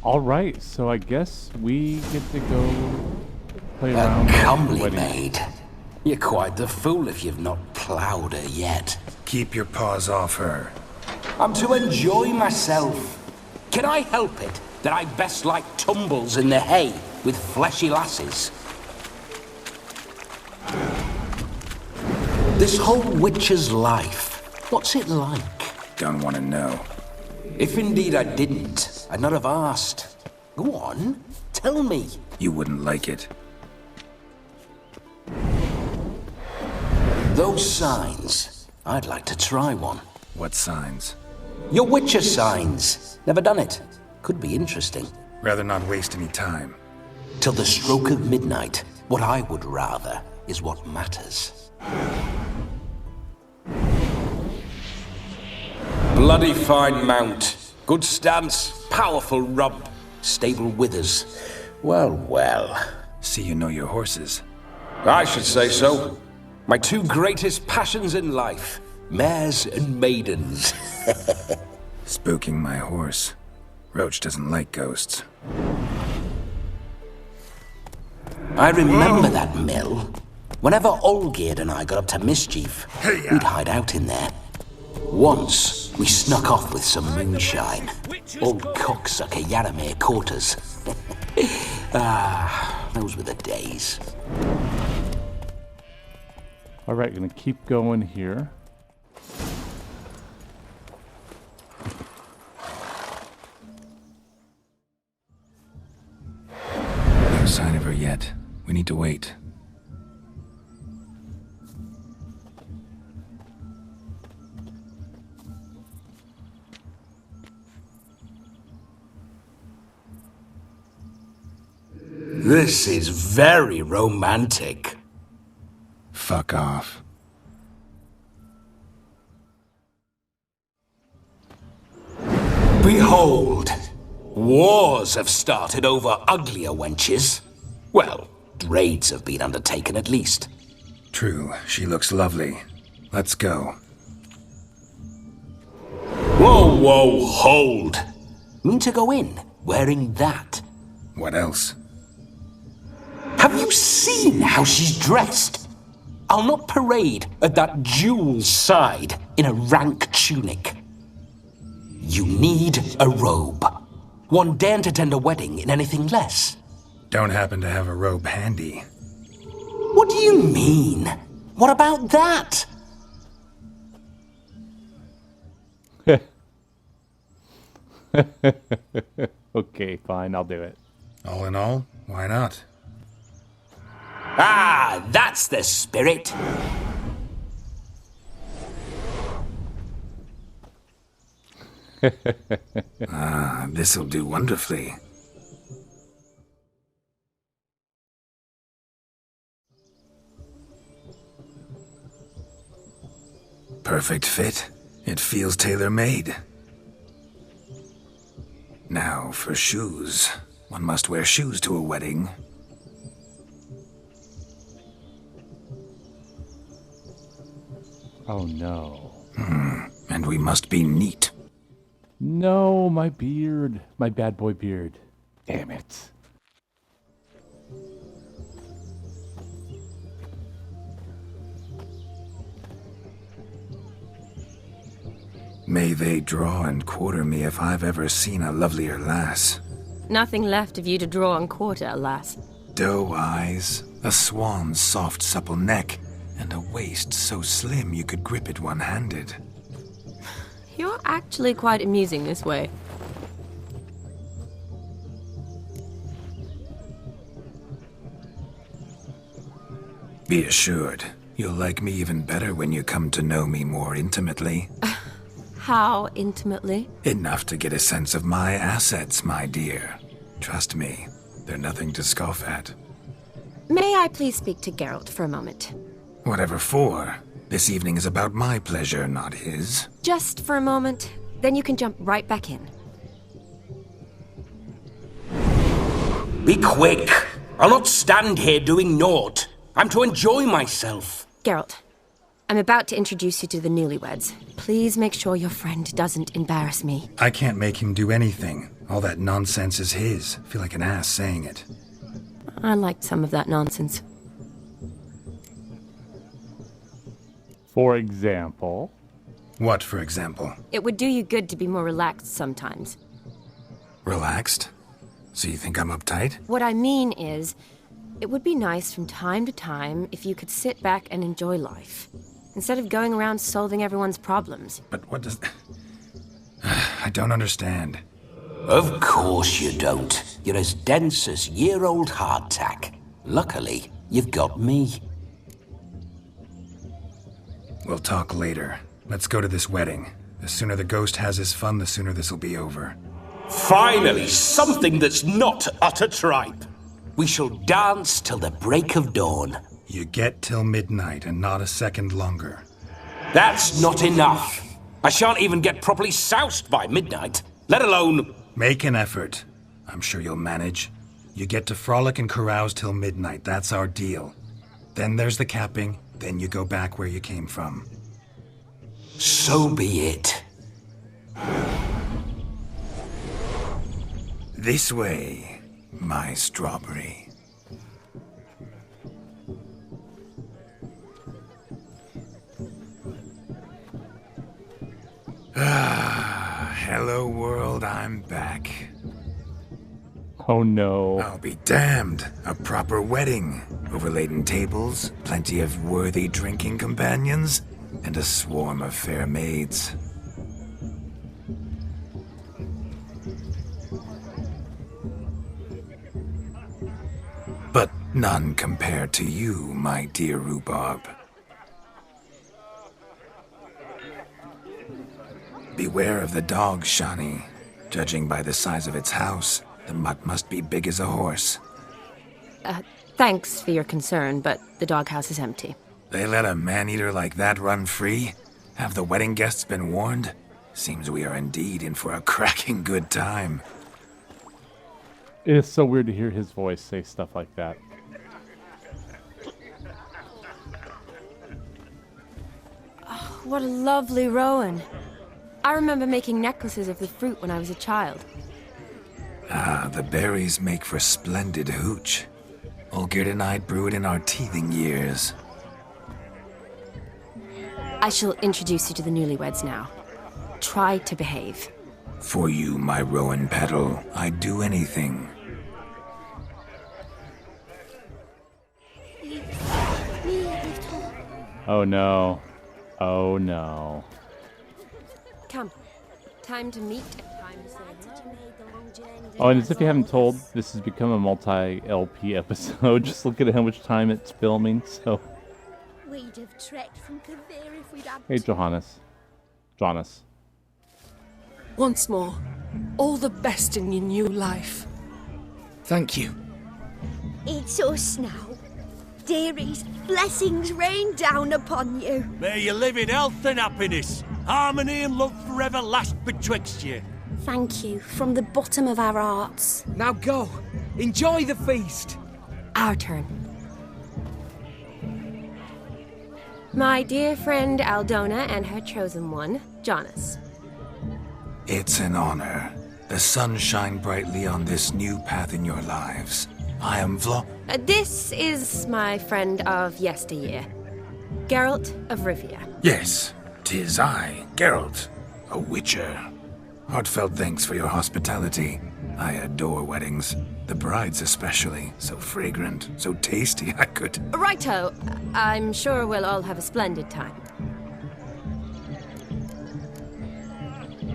Alright, so I guess we get to go play A around. comely maid. You're quite the fool if you've not ploughed her yet. Keep your paws off her. I'm to enjoy myself. Can I help it that I best like tumbles in the hay with fleshy lasses? This whole witcher's life, what's it like? Don't want to know. If indeed I didn't, I'd not have asked. Go on, tell me. You wouldn't like it. Those signs, I'd like to try one. What signs? Your witcher signs. Never done it. Could be interesting. Rather not waste any time. Till the stroke of midnight, what I would rather is what matters. Bloody fine mount. Good stance, powerful rump, stable withers. Well, well. See you know your horses. I should say so. My two greatest passions in life, mares and maidens. Spooking my horse. Roach doesn't like ghosts. I remember that mill. Whenever Olgierd and I got up to mischief, we'd hide out in there. Once, we snuck off with some moonshine. Old cocksucker Yaramir caught us. Those were the days. Alright, gonna keep going here. No sign of her yet. We need to wait. This is very romantic. Fuck off. Behold, wars have started over uglier wenches. Well, raids have been undertaken at least. True, she looks lovely. Let's go. Whoa, whoa, hold. Mean to go in wearing that? What else? Have you seen how she's dressed? I'll not parade at that jewel's side in a rank tunic. You need a robe. One daren't attend a wedding in anything less. Don't happen to have a robe handy. What do you mean? What about that? Okay, fine, I'll do it. All in all, why not? Ah, that's the spirit. This'll do wonderfully. Perfect fit. It feels tailor-made. Now for shoes. One must wear shoes to a wedding. Oh no. And we must be neat. No, my beard. My bad boy beard. Damn it. May they draw and quarter me if I've ever seen a lovelier lass. Nothing left of you to draw and quarter, alas. Doe eyes, a swan's soft supple neck, and a waist so slim you could grip it one-handed. You're actually quite amusing this way. Be assured, you'll like me even better when you come to know me more intimately. How intimately? Enough to get a sense of my assets, my dear. Trust me, they're nothing to scoff at. May I please speak to Geralt for a moment? Whatever for. This evening is about my pleasure, not his. Just for a moment, then you can jump right back in. Be quick. I'll not stand here doing naught. I'm to enjoy myself. Geralt, I'm about to introduce you to the newlyweds. Please make sure your friend doesn't embarrass me. I can't make him do anything. All that nonsense is his. Feel like an ass saying it. I liked some of that nonsense. For example. What, for example? It would do you good to be more relaxed sometimes. Relaxed? So you think I'm uptight? What I mean is, it would be nice from time to time if you could sit back and enjoy life, instead of going around solving everyone's problems. But what does... I don't understand. Of course you don't. You're as dense as year-old hardtack. Luckily, you've got me. We'll talk later. Let's go to this wedding. The sooner the ghost has his fun, the sooner this'll be over. Finally, something that's not utter tripe. We shall dance till the break of dawn. You get till midnight and not a second longer. That's not enough. I shan't even get properly soused by midnight, let alone... Make an effort. I'm sure you'll manage. You get to frolic and carouse till midnight. That's our deal. Then there's the capping. Then you go back where you came from. So be it. This way, my strawberry. Hello world, I'm back. Oh no. I'll be damned. A proper wedding. Overladen tables, plenty of worthy drinking companions, and a swarm of fair maids. But none compared to you, my dear rhubarb. Beware of the dog, Shani. Judging by the size of its house, the mutt must be big as a horse. Thanks for your concern, but the doghouse is empty. They let a man-eater like that run free? Have the wedding guests been warned? Seems we are indeed in for a cracking good time. It is so weird to hear his voice say stuff like that. Oh, what a lovely rowan. I remember making necklaces of the fruit when I was a child. Ah, the berries make for splendid hooch. Olgerd and I brewed in our teething years. I shall introduce you to the newlyweds now. Try to behave. For you, my rowan petal, I'd do anything. Oh no. Oh no. Come. Time to meet and time to say hello. Oh, and as if you haven't told, this has become a multi-LP episode. Just look at how much time it's filming, so... We'd have trekked from Kavir if we'd had Hey, Johannes. Jonas. Once more, all the best in your new life. Thank you. It's us now. Dearies, blessings rain down upon you. May you live in health and happiness. Harmony and love forever last betwixt you. Thank you from the bottom of our hearts. Now go. Enjoy the feast. Our turn. My dear friend Aldona and her chosen one, Jonas. It's an honor. The sun shine brightly on this new path in your lives. I am This is my friend of yesteryear, Geralt of Rivia. Yes, 'tis I, Geralt, a witcher. Heartfelt thanks for your hospitality. I adore weddings. The brides especially. So fragrant, so tasty, I could... Righto. I'm sure we'll all have a splendid time.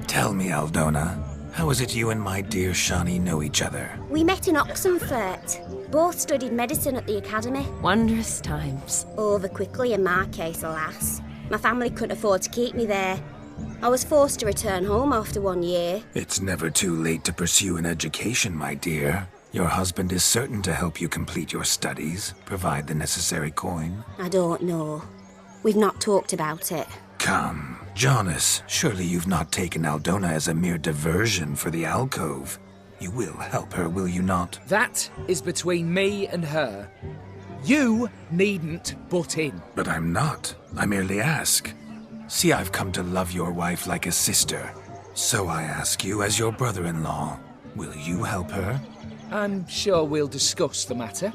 Tell me, Aldona, how is it you and my dear Shani know each other? We met in Oxenfurt. Both studied medicine at the academy. Wondrous times. Over quickly in my case, alas. My family couldn't afford to keep me there. I was forced to return home after 1 year. It's never too late to pursue an education, my dear. Your husband is certain to help you complete your studies, provide the necessary coin. I don't know. We've not talked about it. Come, Jonas, surely you've not taken Aldona as a mere diversion for the alcove. You will help her, will you not? That is between me and her. You needn't butt in. But I'm not. I merely ask. See, I've come to love your wife like a sister. So I ask you as your brother-in-law, Will you help her? I'm sure we'll discuss the matter.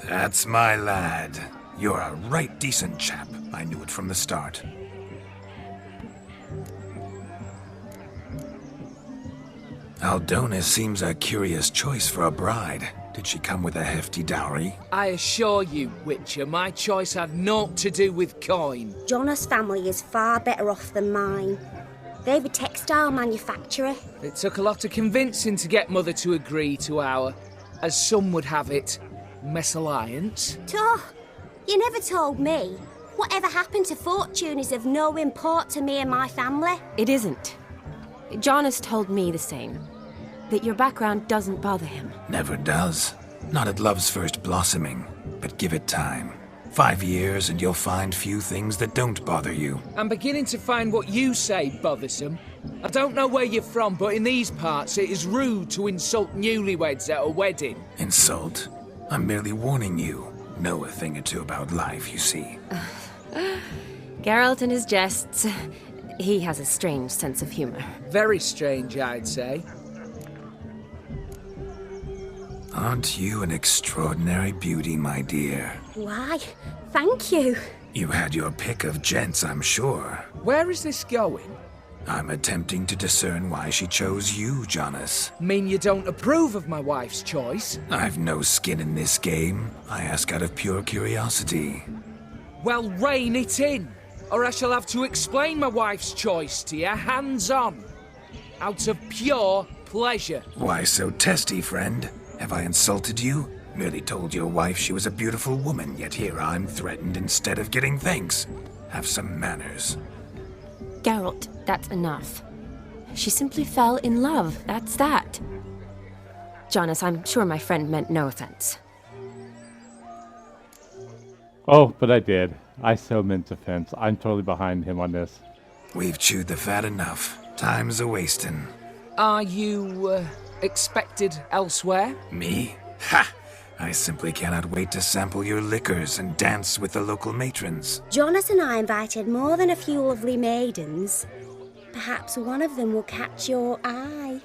That's my lad. You're a right decent chap. I knew it from the start. Aldonis seems a curious choice for a bride. Did she come with a hefty dowry? I assure you, Witcher, my choice had naught to do with coin. Jonas' family is far better off than mine. They're a textile manufacturer. It took a lot of convincing to get Mother to agree to our, as some would have it, mesalliance. You never told me. Whatever happened to fortune is of no import to me and my family. It isn't. Jonas told me the same. That your background doesn't bother him. Never does. Not at love's first blossoming. But give it time. 5 years and you'll find few things that don't bother you. I'm beginning to find what you say bothersome. I don't know where you're from, but in these parts it is rude to insult newlyweds at a wedding. Insult? I'm merely warning you. Know a thing or two about life, you see. Geralt and his jests. He has a strange sense of humor. Very strange, I'd say. Aren't you an extraordinary beauty, my dear? Why, thank you. You had your pick of gents, I'm sure. Where is this going? I'm attempting to discern why she chose you, Jonas. Mean you don't approve of my wife's choice? I've no skin in this game. I ask out of pure curiosity. Well, rein it in, or I shall have to explain my wife's choice to you hands-on. Out of pure pleasure. Why so testy, friend? Have I insulted you? Merely told your wife she was a beautiful woman, yet here I'm threatened instead of getting thanks. Have some manners. Geralt, that's enough. She simply fell in love, that's that. Jonas, I'm sure my friend meant no offense. Oh, but I did. I so meant offense. I'm totally behind him on this. We've chewed the fat enough. Time's a-wasting. Are you, expected elsewhere? Me? Ha! I simply cannot wait to sample your liquors and dance with the local matrons. Jonas and I invited more than a few lovely maidens. Perhaps one of them will catch your eye.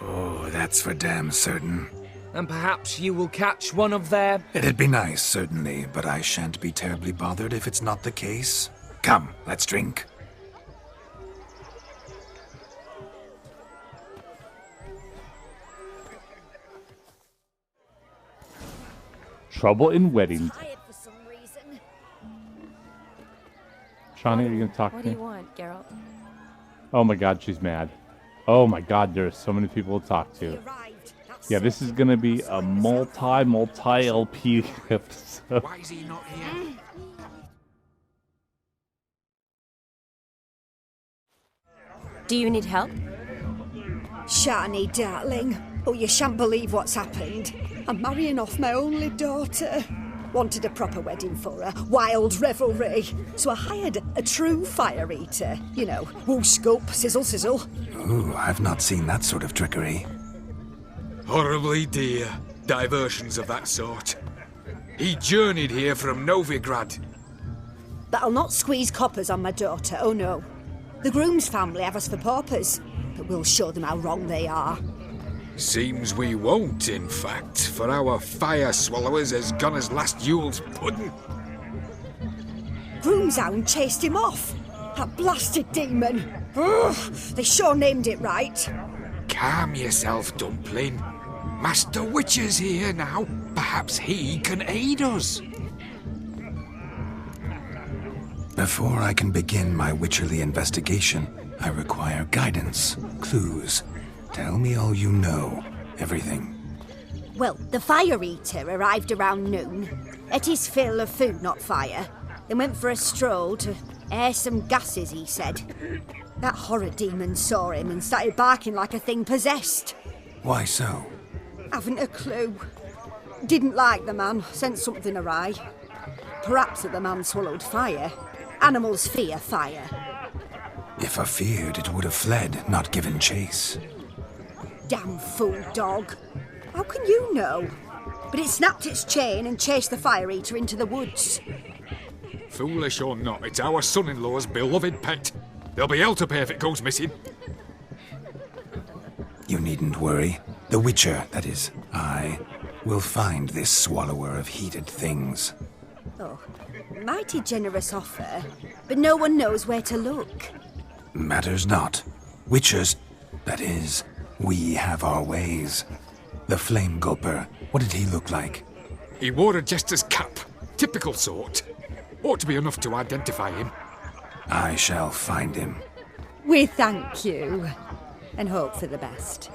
Oh, that's for damn certain. And perhaps you will catch one of their... It'd be nice, certainly, but I shan't be terribly bothered if it's not the case. Come, let's drink. Trouble in weddings. Shawnee, are you gonna talk What to do me? you want, Geralt? Oh my god, she's mad. Oh my god, there are so many people to talk to. Yeah, this is gonna be a multi-LP episode. Why is he not here? Do you need help? Shani, darling. Oh, you shan't believe what's happened. I'm marrying off my only daughter. Wanted a proper wedding for her, wild revelry. So I hired a true fire eater. You know, whoosh scoop, sizzle sizzle. Ooh, I've not seen that sort of trickery. Horribly dear diversions of that sort. He journeyed here from Novigrad. But I'll not squeeze coppers on my daughter, oh no. The groom's family have us for paupers, but we'll show them how wrong they are. Seems we won't, in fact, for our fire swallowers has gone as last Yule's pudding. Groom's hound chased him off. That blasted demon. Ugh, they sure named it right. Calm yourself, Dumpling. Master Witcher's here now. Perhaps he can aid us. Before I can begin my witcherly investigation, I require guidance, clues. Tell me all you know. Everything. Well, the fire eater arrived around noon. Ate his fill of food, not fire. Then went for a stroll to air some gases, he said. That horror demon saw him and started barking like a thing possessed. Why so? Haven't a clue. Didn't like the man, sensed something awry. Perhaps that the man swallowed fire. Animals fear fire. If I feared, it would have fled, not given chase. Damn fool dog. How can you know? But it snapped its chain and chased the fire eater into the woods. Foolish or not, it's our son-in-law's beloved pet. There'll be hell to pay if it goes missing. You needn't worry. The Witcher, that is, I, will find this swallower of heated things. Oh, mighty generous offer, but no one knows where to look. Matters not. Witchers, that is, we have our ways. The Flame Gulper, what did he look like? He wore a jester's cap. Typical sort. Ought to be enough to identify him. I shall find him. We thank you, and hope for the best.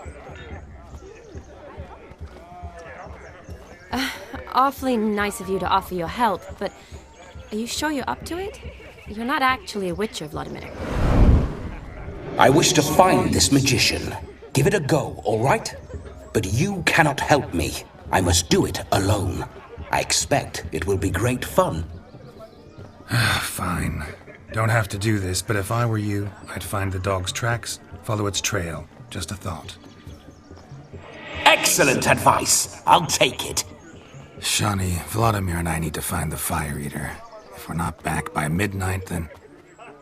Awfully nice of you to offer your help, but are you sure you're up to it? You're not actually a witcher, Vladimir. I wish to find this magician. Give it a go, all right? But you cannot help me. I must do it alone. I expect it will be great fun. Fine. Don't have to do this, but if I were you, I'd find the dog's tracks, follow its trail. Just a thought. Excellent advice. I'll take it. Shani, Vladimir and I need to find the Fire Eater. If we're not back by midnight, then...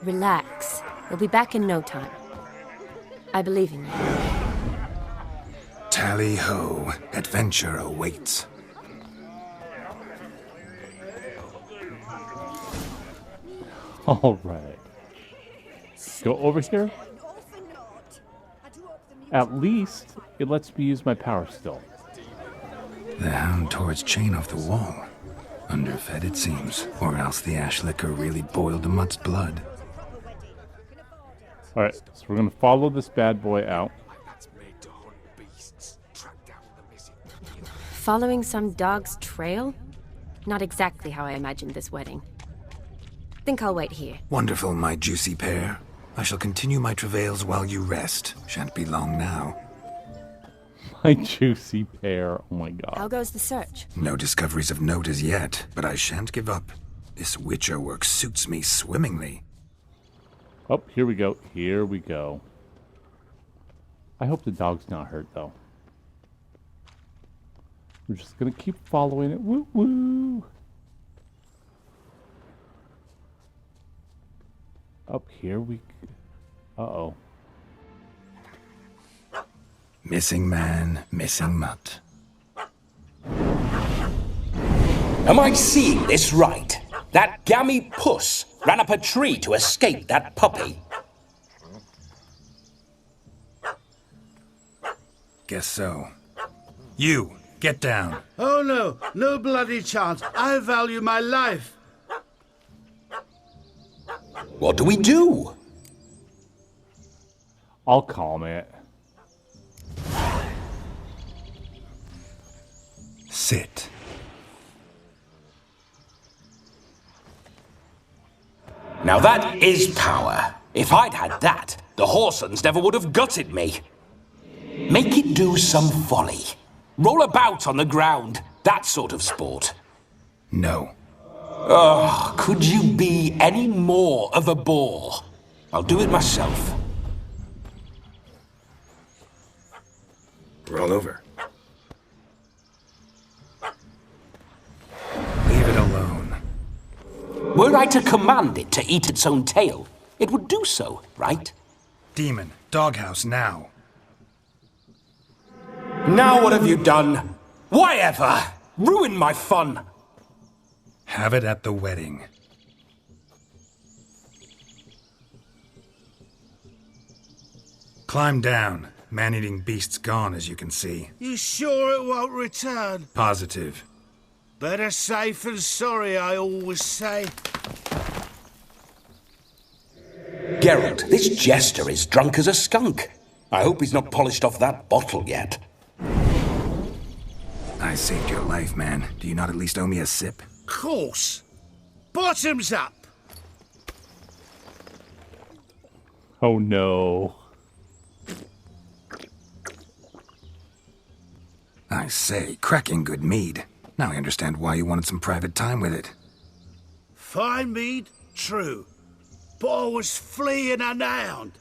Relax. We'll be back in no time. I believe in you. Tally-ho. Adventure awaits. All right. Go over here. At least it lets me use my power still. The hound tore its chain off the wall. Underfed, it seems. Or else the ash liquor really boiled the mutt's blood. Alright, so we're going to follow this bad boy out. Following some dog's trail? Not exactly how I imagined this wedding. Think I'll wait here. Wonderful, my juicy pair. I shall continue my travails while you rest. Shan't be long now. My juicy pear. Oh my god. How goes the search? No discoveries of note as yet, but I shan't give up. This Witcher work suits me swimmingly. Oh, here we go. Here we go. I hope the dog's not hurt, though. We're just gonna keep following it. Woo woo! Up here we... Uh-oh. Missing man, missing mutt. Am I seeing this right? That gammy puss ran up a tree to escape that puppy. Guess so. You, get down. Oh no, no bloody chance. I value my life. What do we do? I'll calm it. Sit. Now that is power. If I'd had that, the Horsons never would have gutted me. Make it do some folly. Roll about on the ground. That sort of sport. No. Oh, could you be any more of a bore? I'll do it myself. Roll over. Leave it alone. Were I to command it to eat its own tail, it would do so, right? Demon, doghouse now. Now what have you done? Why ever? Ruin my fun. Have it at the wedding. Climb down. Man-eating beast's gone, as you can see. You sure it won't return? Positive. Better safe than sorry, I always say. Geralt, this jester is drunk as a skunk. I hope he's not polished off that bottle yet. I saved your life, man. Do you not at least owe me a sip? Course. Bottoms up. Oh no. I say, cracking good mead. Now I understand why you wanted some private time with it. Fine mead, true. But I was fleeing an hound.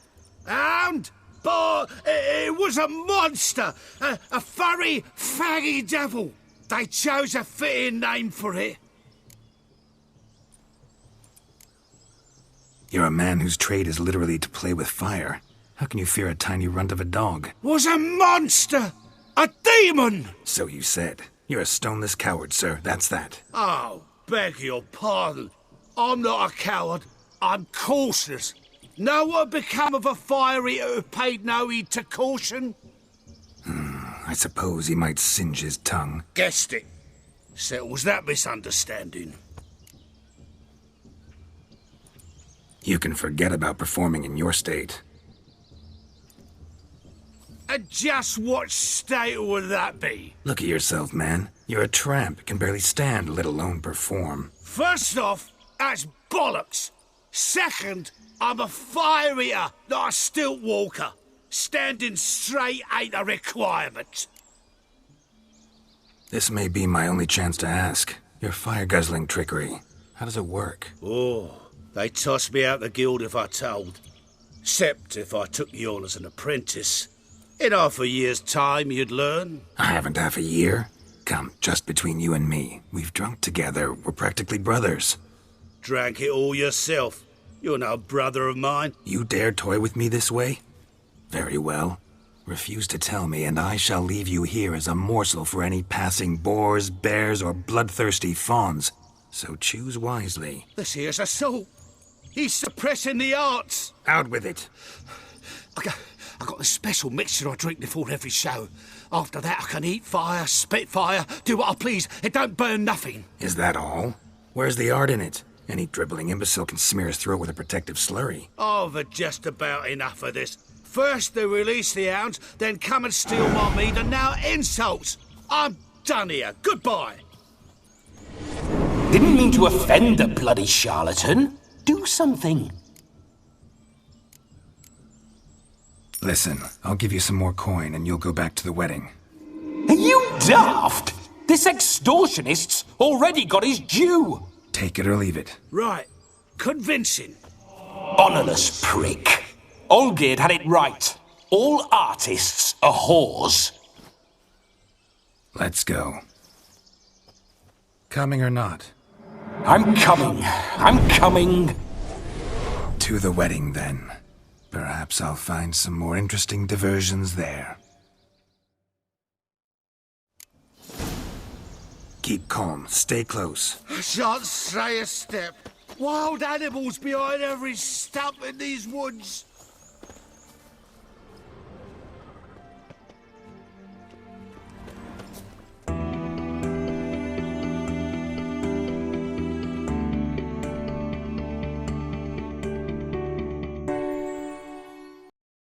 Hound? But it was a monster. A furry, faggy devil. They chose a fitting name for it. You're a man whose trade is literally to play with fire. How can you fear a tiny runt of a dog? Was a monster! A demon! So you said. You're a stoneless coward, sir. That's that. Oh, beg your pardon. I'm not a coward. I'm cautious. Know what become of a fire eater who paid no heed to caution? I suppose he might singe his tongue. Guessed it. Settles that misunderstanding. You can forget about performing in your state. And just what state would that be? Look at yourself, man. You're a tramp, can barely stand, let alone perform. First off, that's bollocks. Second, I'm a fire eater, not a stilt walker. Standing straight ain't a requirement. This may be my only chance to ask. Your fire-guzzling trickery, how does it work? Oh, they toss me out the guild if I told. Except if I took you on as an apprentice. In half a year's time, you'd learn. I haven't half a year. Come, just between you and me. We've drunk together. We're practically brothers. Drank it all yourself. You're no brother of mine. You dare toy with me this way? Very well. Refuse to tell me, and I shall leave you here as a morsel for any passing boars, bears, or bloodthirsty fawns. So choose wisely. This here's assault. He's suppressing the arts. Out with it. I got a special mixture I drink before every show. After that, I can eat fire, spit fire, do what I please. It don't burn nothing. Is that all? Where's the art in it? Any dribbling imbecile can smear his throat with a protective slurry. I've had just about enough of this. First they release the hounds, then come and steal my meat, and now insults. I'm done here. Goodbye. Didn't mean to offend the bloody charlatan. Do something. Listen, I'll give you some more coin and you'll go back to the wedding. Are you daft? This extortionist's already got his due. Take it or leave it. Right. Convincing. Honourless prick. Olgierd had it right. All artists are whores. Let's go. Coming or not? I'm coming. I'm coming. To the wedding, then. Perhaps I'll find some more interesting diversions there. Keep calm. Stay close. I shan't stray a step. Wild animals behind every stump in these woods.